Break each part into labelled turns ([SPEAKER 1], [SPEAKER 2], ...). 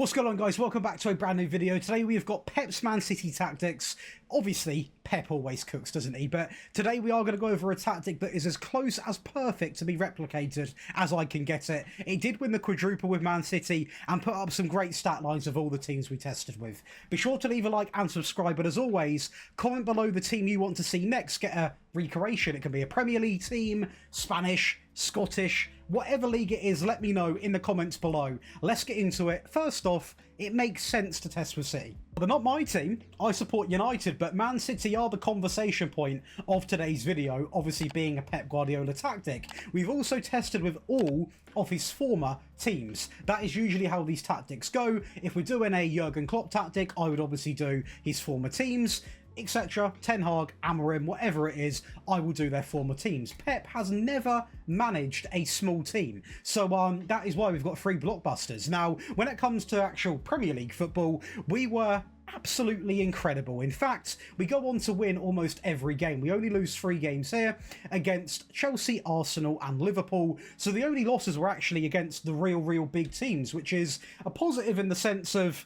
[SPEAKER 1] What's going on, guys? Welcome back to a brand new video. Today we've got Pep's Man City tactics. Obviously, Pep always cooks, doesn't he? But today we are going to go over a tactic that is as close as perfect to be replicated as I can get it. It did win the quadruple with Man City and put up some great stat lines of all the teams we tested with. Be sure to leave a like and subscribe, but as always, comment below the team you want to see next. Get a recreation. It can be a Premier League team, Spanish, Scottish, whatever league it is, let me know in the comments below. Let's get into it. First off, it makes sense to test with City. They're not my team. I support United, but Man City are the conversation point of today's video, obviously being a Pep Guardiola tactic. We've also tested with all of his former teams. That is usually how these tactics go. If we're doing a Jurgen Klopp tactic, I would obviously do his former teams, etc. Ten Hag, Amorim, whatever it is, I will do their former teams. Pep has never managed a small team, so that is why we've got 3 blockbusters. Now, when it comes to actual Premier League football, we were absolutely incredible. In fact, we go on to win almost every game. We only lose 3 games here against Chelsea, Arsenal and Liverpool, so the only losses were actually against the real big teams, which is a positive in the sense of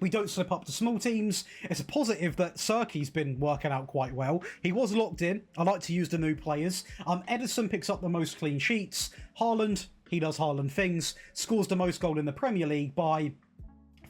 [SPEAKER 1] we don't slip up to small teams. It's a positive that Serki's been working out quite well. He was locked in. I like to use the new players. Ederson picks up the most clean sheets. Haaland, he does Haaland things. Scores the most goal in the Premier League by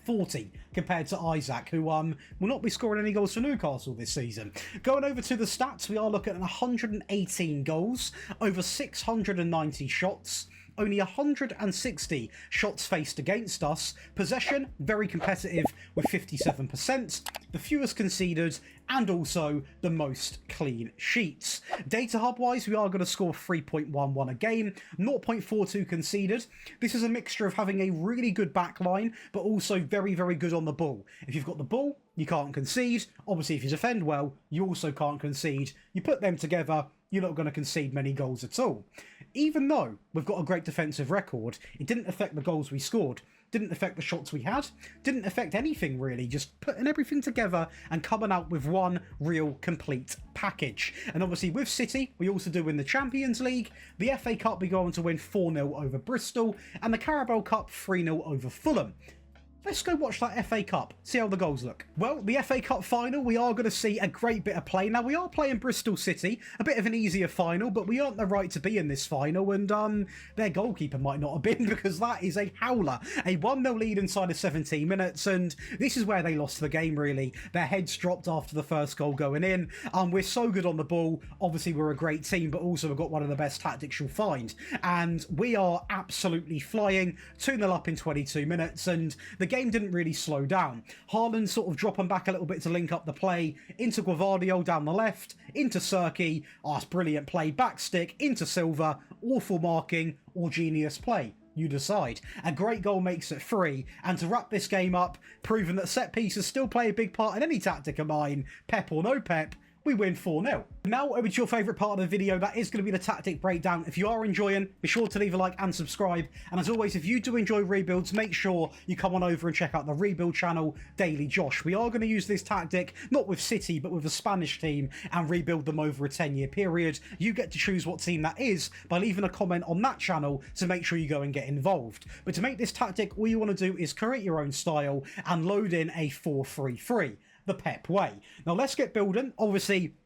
[SPEAKER 1] 40 compared to Isaac, who will not be scoring any goals for Newcastle this season. Going over to the stats, we are looking at 118 goals, over 690 shots, only 160 shots faced against us. Possession, very competitive with 57%, the fewest conceded, and also the most clean sheets. Data hub wise, we are going to score 3.11 a game, 0.42 conceded. This is a mixture of having a really good back line, but also very good on the ball. If you've got the ball, you can't concede. Obviously, if you defend well, you also can't concede. You put them together, you're not going to concede many goals at all. Even though we've got a great defensive record, it didn't affect the goals we scored, didn't affect the shots we had, didn't affect anything really, just putting everything together and coming out with one real complete package. And obviously with City, we also do win the Champions League, the FA Cup we go on to win 4-0 over Bristol, and the Carabao Cup 3-0 over Fulham. Let's go watch that FA Cup, see how the goals look. Well, the FA Cup final, we are going to see a great bit of play. Now, we are playing Bristol City, a bit of an easier final, but we earned the right to be in this final, and their goalkeeper might not have been, because that is a howler. A 1-0 lead inside of 17 minutes, and this is where they lost the game, really. Their heads dropped after the first goal going in. We're so good on the ball. Obviously, we're a great team, but also we've got one of the best tactics you'll find. And we are absolutely flying, 2-0 up in 22 minutes, and the game didn't really slow down. Haaland sort of dropping back a little bit to link up the play, into Guardio down the left, into Serki, it's brilliant play, back stick, into Silva, awful marking, or genius play. You decide. A great goal makes it 3, and to wrap this game up, proving that set pieces still play a big part in any tactic of mine, Pep or no Pep, we win 4-0. Now over to your favourite part of the video, that is going to be the tactic breakdown. If you are enjoying, be sure to leave a like and subscribe. And as always, if you do enjoy rebuilds, make sure you come on over and check out the rebuild channel, Daily Josh. We are going to use this tactic, not with City, but with a Spanish team, and rebuild them over a 10-year period. You get to choose what team that is by leaving a comment on that channel, so make sure you go and get involved. But to make this tactic, all you want to do is create your own style and load in a 4-3-3. The Pep way. Now let's get building. Obviously,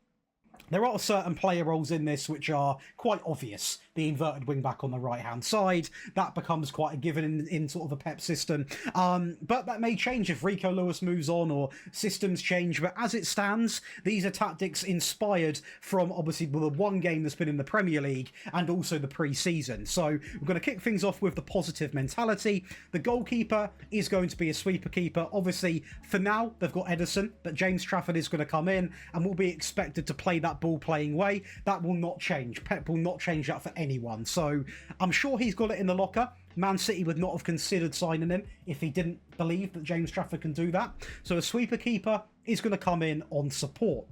[SPEAKER 1] there are certain player roles in this which are quite obvious. The inverted wing back on the right hand side, that becomes quite a given in sort of a Pep system. But that may change if Rico Lewis moves on or systems change. But as it stands, these are tactics inspired from obviously the one game that's been in the Premier League and also the pre-season. So we're going to kick things off with the positive mentality. The goalkeeper is going to be a sweeper keeper. Obviously, for now, they've got Ederson, but James Trafford is going to come in and will be expected to play that ball playing way. That will not change. Pep will not change that for anyone. So I'm sure he's got it in the locker. Man City would not have considered signing him if he didn't believe that James Trafford can do that. So a sweeper keeper is going to come in on support.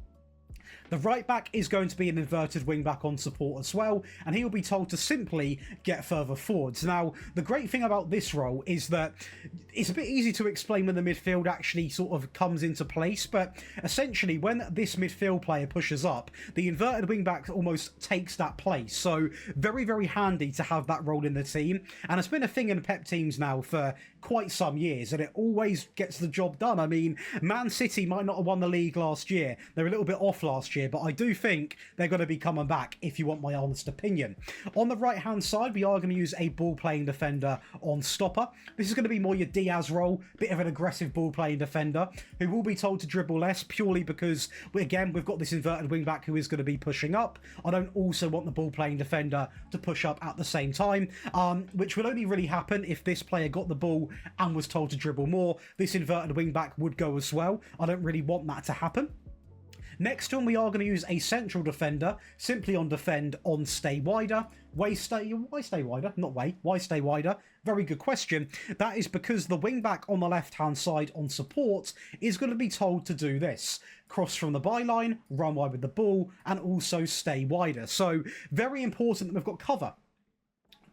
[SPEAKER 1] The right back is going to be an inverted wing back on support as well, and he will be told to simply get further forwards. Now, the great thing about this role is that it's a bit easy to explain when the midfield actually sort of comes into place, but essentially when this midfield player pushes up, the inverted wing back almost takes that place. So very, very handy to have that role in the team, and it's been a thing in Pep teams now for quite some years, and it always gets the job done. I mean, Man City might not have won the league last year. They're a little bit off last year, but I do think they're going to be coming back, if you want my honest opinion. On the right-hand side, we are going to use a ball-playing defender on stopper. This is going to be more your Diaz role, bit of an aggressive ball-playing defender, who will be told to dribble less, purely because, again, we've got this inverted wing-back who is going to be pushing up. I don't also want the ball-playing defender to push up at the same time, which will only really happen if this player got the ball and was told to dribble more. This inverted wing-back would go as well. I don't really want that to happen. Next one, we are going to use a central defender, simply on defend on stay wider. Why stay wider? Not way. Why stay wider? Very good question. That is because the wing-back on the left-hand side on support is going to be told to do this. Cross from the byline, run wide with the ball, and also stay wider. So, very important that we've got cover.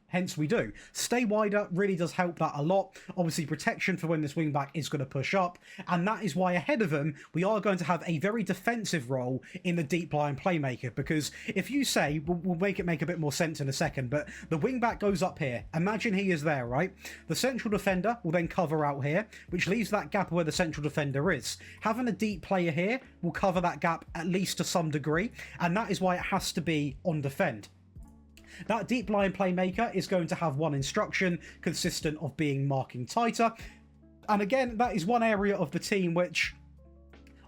[SPEAKER 1] Hence we do. Stay wider really does help that a lot. Obviously protection for when this wing back is going to push up, and that is why ahead of him we are going to have a very defensive role in the deep line playmaker, because if you say, we'll make it make a bit more sense in a second, but the wing back goes up here. Imagine he is there, right? The central defender will then cover out here, which leaves that gap where the central defender is. Having a deep player here will cover that gap at least to some degree, and that is why it has to be on defend. That deep line playmaker is going to have one instruction consistent of being marking tighter. And again, that is one area of the team which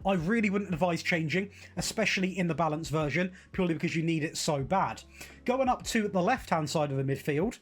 [SPEAKER 1] I really wouldn't advise changing, especially in the balanced version, purely because you need it so bad. Going up to the left-hand side of the midfield,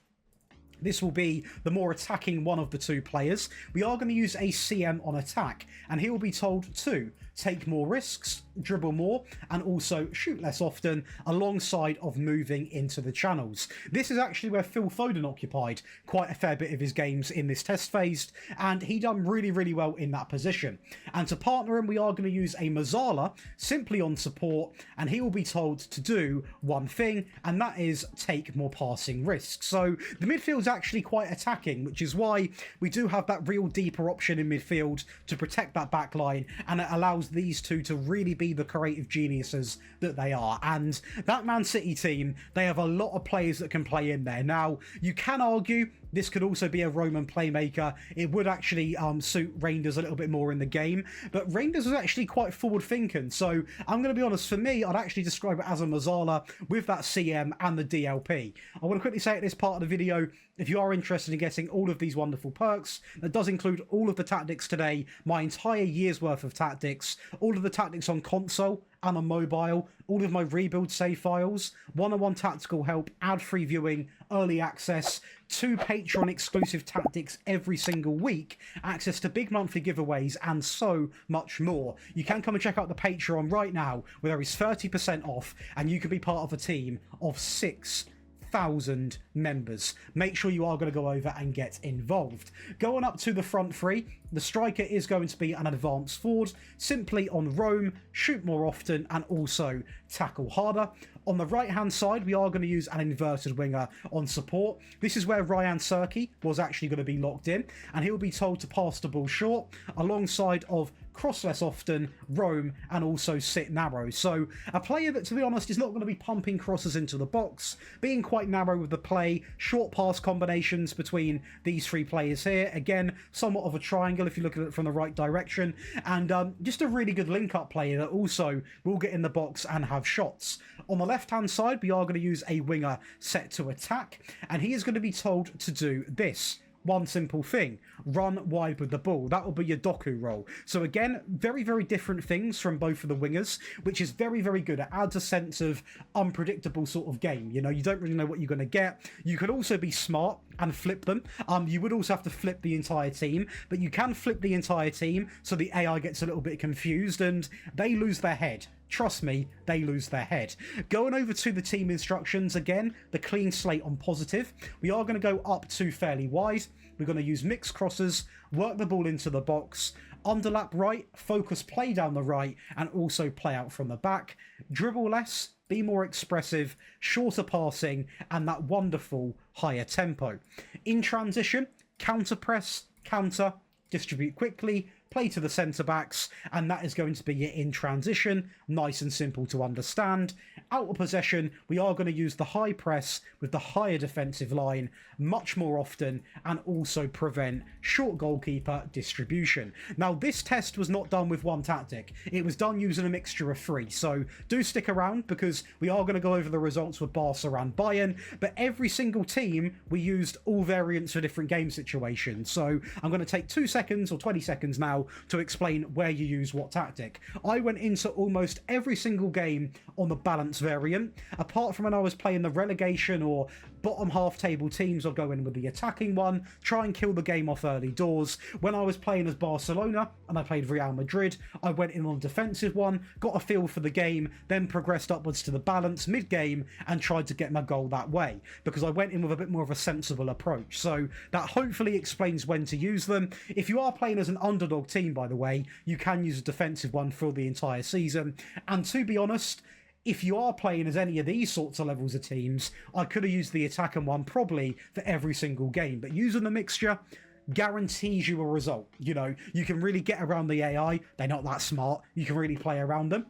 [SPEAKER 1] this will be the more attacking one of the two players. We are going to use a CM on attack, and he will be told to take more risks, dribble more, and also shoot less often, alongside of moving into the channels. This is actually where Phil Foden occupied quite a fair bit of his games in this test phase, and he done really, really well in that position. And to partner him, we are going to use a Mazzala, simply on support, and he will be told to do one thing, and that is take more passing risks. So the midfield's actually quite attacking, which is why we do have that real deeper option in midfield to protect that back line, and it allows these two to really be the creative geniuses that they are. And that Man City team, they have a lot of players that can play in there. Now, you can argue this could also be a Roman playmaker. It would actually suit Reinders a little bit more in the game, but Reinders was actually quite forward thinking. So I'm going to be honest, for me, I'd actually describe it as a Mazzala with that CM and the DLP. I want to quickly say at this part of the video, if you are interested in getting all of these wonderful perks, that does include all of the tactics today, my entire year's worth of tactics, all of the tactics on console and on mobile, all of my rebuild save files, one-on-one tactical help, ad-free viewing, early access, 2 Patreon exclusive tactics every single week, access to big monthly giveaways, and so much more. You can come and check out the Patreon right now, where there is 30% off, and you can be part of a team of 6,000 members. Make sure you are going to go over and get involved. Going up to the front three, the striker is going to be an advanced forward, simply on roam, shoot more often, and also tackle harder. On the right-hand side, we are going to use an inverted winger on support. This is where Ryan Serki was actually going to be locked in, and he'll be told to pass the ball short, alongside of cross less often, roam, and also sit narrow. So a player that, to be honest, is not going to be pumping crosses into the box, being quite narrow with the play, short pass combinations between these three players here. Again, somewhat of a triangle if you look at it from the right direction, and just a really good link-up player that also will get in the box and have shots. On the left-hand side, we are going to use a winger set to attack, and he is going to be told to do this. One simple thing: run wide with the ball. That will be your Doku role. So again, very, very different things from both of the wingers, which is very, very good. It adds a sense of unpredictable sort of game. You know, you don't really know what you're going to get. You could also be smart and flip them. You would also have to flip the entire team, but you can flip the entire team so the AI gets a little bit confused and they lose their head trust me, they lose their head. Going over to the team instructions, again, the clean slate on positive. We are going to go up to fairly wide. We're going to use mixed crosses, work the ball into the box, underlap right, focus play down the right, and also play out from the back. Dribble less, be more expressive, shorter passing, and that wonderful higher tempo. In transition, counter press, counter, distribute quickly, play to the centre backs, and that is going to be it in transition. Nice and simple to understand. Out of possession, we are going to use the high press with the higher defensive line much more often, and also prevent short goalkeeper distribution. Now, this test was not done with one tactic. It was done using a mixture of 3. So do stick around, because we are going to go over the results with Barca and Bayern, but every single team, we used all variants for different game situations. So I'm going to take 2 seconds or 20 seconds now to explain where you use what tactic. I went into almost every single game on the balance variant. Apart from when I was playing the relegation or bottom half table teams, I'll go in with the attacking one, try and kill the game off early doors. When I was playing as Barcelona and I played Real Madrid, I went in on the defensive one, got a feel for the game, then progressed upwards to the balance mid-game and tried to get my goal that way, because I went in with a bit more of a sensible approach. So that hopefully explains when to use them. If you are playing as an underdog team, by the way, you can use a defensive one for the entire season. And to be honest, if you are playing as any of these sorts of levels of teams, I could have used the attacking one probably for every single game. But using the mixture guarantees you a result. You know, you can really get around the AI. They're not that smart. You can really play around them.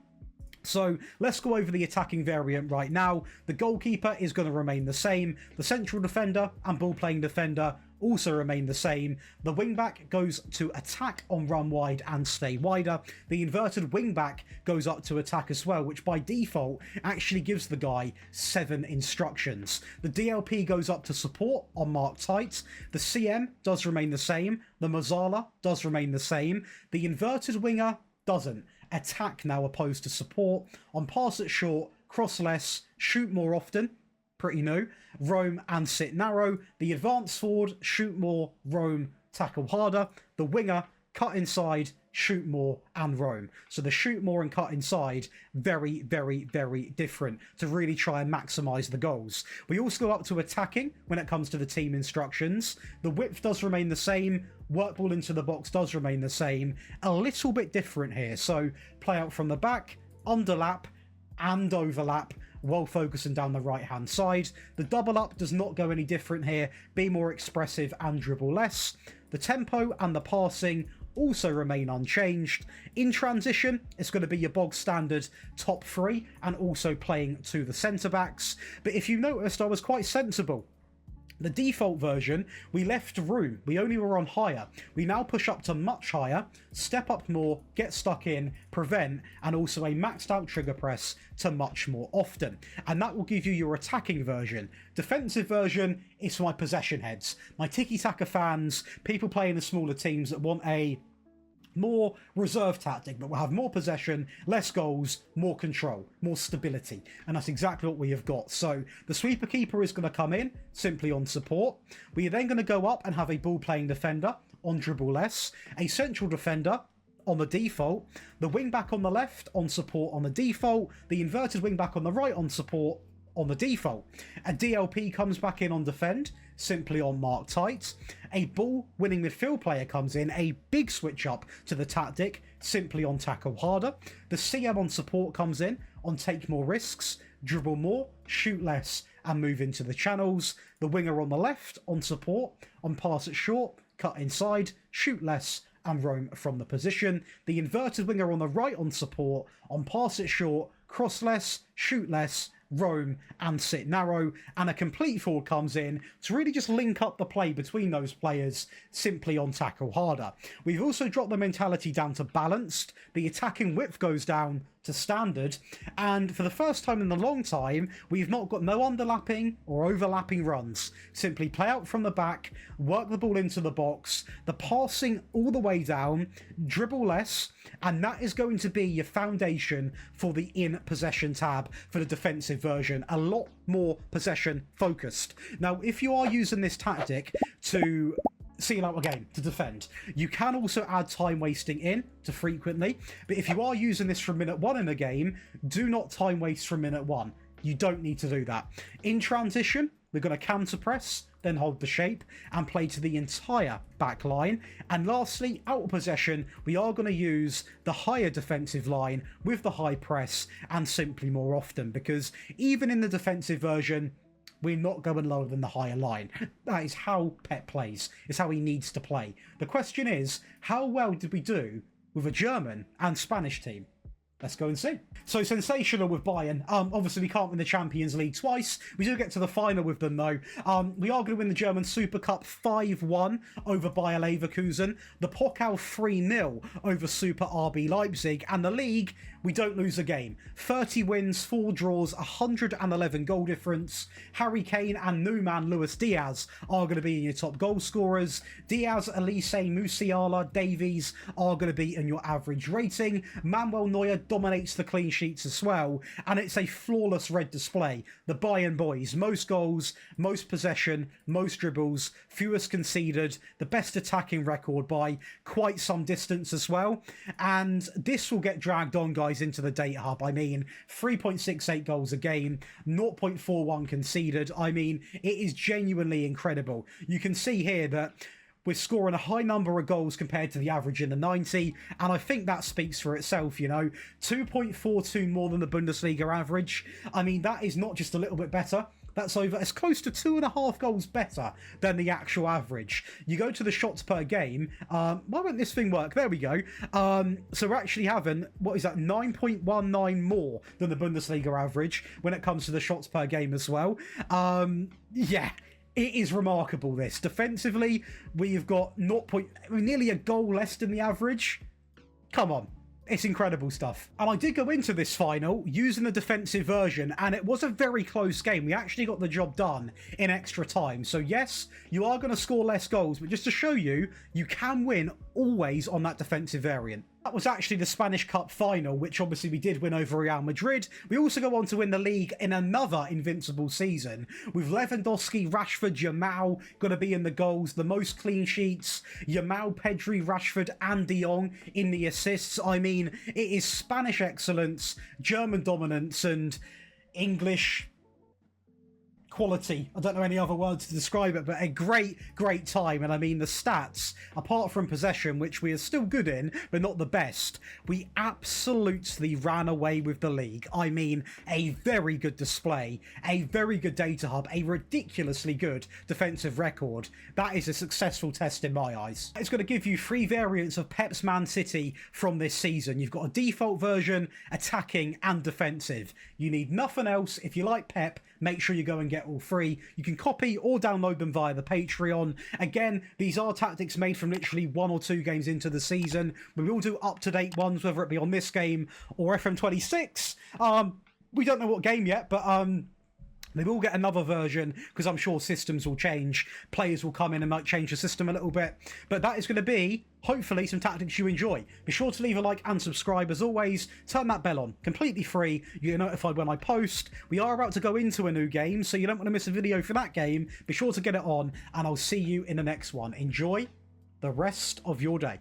[SPEAKER 1] So let's go over the attacking variant right now. The goalkeeper is going to remain the same. The central defender and ball-playing defender also remain the same. The wingback goes to attack on run wide and stay wider. The inverted wingback goes up to attack as well, which by default actually gives the guy 7 instructions. The DLP goes up to support on mark tight. The CM does remain the same. The Mazzala does remain the same. The inverted winger doesn't. Attack now opposed to support. On pass it short, cross less, shoot more often. Pretty new. Roam and sit narrow. The advanced forward, shoot more, roam, tackle harder. The winger, cut inside, shoot more and roam. So the shoot more and cut inside, very, very, very different to really try and maximize the goals. We also go up to attacking when it comes to the team instructions. The width does remain the same. Work ball into the box does remain the same. A little bit different here. So play out from the back, underlap and overlap, while focusing down the right hand side. The double up does not go any different here. Be more expressive and dribble less. The tempo and the passing also remain unchanged. In transition, it's going to be your bog standard top 3 and also playing to the centre backs. But if you noticed, I was quite sensible. The default version, we left room. We only were on higher. We now push up to much higher, step up more, get stuck in, prevent, and also a maxed out trigger press to much more often. And that will give you your attacking version. Defensive version is for my possession heads. My tiki-taka fans, people playing the smaller teams that want a more reserve tactic, but we'll have more possession, less goals, more control, more stability, and that's exactly what we have got. So the sweeper keeper is going to come in simply on support. We are then going to go up and have a ball playing defender on dribble less, a central defender on the default, the wing back on the left on support on the default, the inverted wing back on the right on support on the default. A DLP comes back in on defend, simply on mark tight. A ball winning midfield player comes in, a big switch up to the tactic, simply on tackle harder. The CM on support comes in on take more risks, dribble more, shoot less, and move into the channels. The winger on the left on support, on pass it short, cut inside, shoot less, and roam from the position. The inverted winger on the right on support, on pass it short, cross less, shoot less, roam and sit narrow, and a complete forward comes in to really just link up the play between those players, simply on tackle harder. We've also dropped the mentality down to balanced. The attacking width goes down to standard, and for the first time in a long time, we've not got no underlapping or overlapping runs. Simply play out from the back, work the ball into the box, the passing all the way down, dribble less, and that is going to be your foundation for the in possession tab for the defensive version. A lot more possession focused. Now, if you are using this tactic to seal out a game to defend. You can also add time wasting in to frequently, but if you are using this from minute 1 in a game, do not time waste from minute 1. You don't need to do that. In transition, we're going to counter press, then hold the shape and play to the entire back line. And lastly, out of possession, we are going to use the higher defensive line with the high press and simply more often, because even in the defensive version, we're not going lower than the higher line. That is how Pep plays. It's how he needs to play. The question is, how well did we do with a German and Spanish team? Let's go and see. So sensational with Bayern. Obviously, we can't win the Champions League twice. We do get to the final with them, though. We are going to win the German Super Cup 5-1 over Bayer Leverkusen. The Pokal 3-0 over Super RB Leipzig. And the league, we don't lose a game. 30 wins, 4 draws, 111 goal difference. Harry Kane and new man Luis Diaz are going to be in your top goal scorers. Diaz, Elise, Musiala, Davies are going to be in your average rating. Manuel Neuer dominates the clean sheets as well, and it's a flawless red display. The Bayern boys, most goals, most possession, most dribbles, fewest conceded, the best attacking record by quite some distance as well. And this will get dragged on, guys, into the data hub. I mean, 3.68 goals a game, 0.41 conceded. I mean, it is genuinely incredible. You can see here that we're scoring a high number of goals compared to the average in the 90, and I think that speaks for itself, you know. 2.42 more than the Bundesliga average. I mean, that is not just a little bit better. That's over, it's close to 2.5 goals better than the actual average. You go to the shots per game. Why won't this thing work? There we go. So we're actually having, what is that, 9.19 more than the Bundesliga average when it comes to the shots per game as well. Yeah. It is remarkable, this. Defensively, we've got nearly a goal less than the average. Come on. It's incredible stuff. And I did go into this final using the defensive version, and it was a very close game. We actually got the job done in extra time. So yes, you are going to score less goals, but just to show you, you can win always on that defensive variant. That was actually the Spanish Cup final, which obviously we did win over Real Madrid. We also go on to win the league in another invincible season, with Lewandowski, Rashford, Yamal going to be in the goals, the most clean sheets, Yamal, Pedri, Rashford and De Jong in the assists. I mean, it is Spanish excellence, German dominance and English quality. I don't know any other words to describe it, but a great time. And I mean, the stats, apart from possession, which we are still good in, but not the best, we absolutely ran away with the league. I mean, a very good display, a very good data hub, a ridiculously good defensive record. That is a successful test in my eyes. It's going to give you 3 variants of Pep's Man City from this season. You've got a default version, attacking and defensive. You need nothing else. If you like Pep, make sure you go and get all 3. You can copy or download them via the Patreon. Again, these are tactics made from literally 1 or 2 games into the season. We will do up-to-date ones, whether it be on this game or FM26. We don't know what game yet, but they will get another version because I'm sure systems will change. Players will come in and might change the system a little bit. But that is going to be, hopefully, some tactics you enjoy. Be sure to leave a like and subscribe. As always, turn that bell on. Completely free. You get notified when I post. We are about to go into a new game, so you don't want to miss a video for that game. Be sure to get it on, and I'll see you in the next one. Enjoy the rest of your day.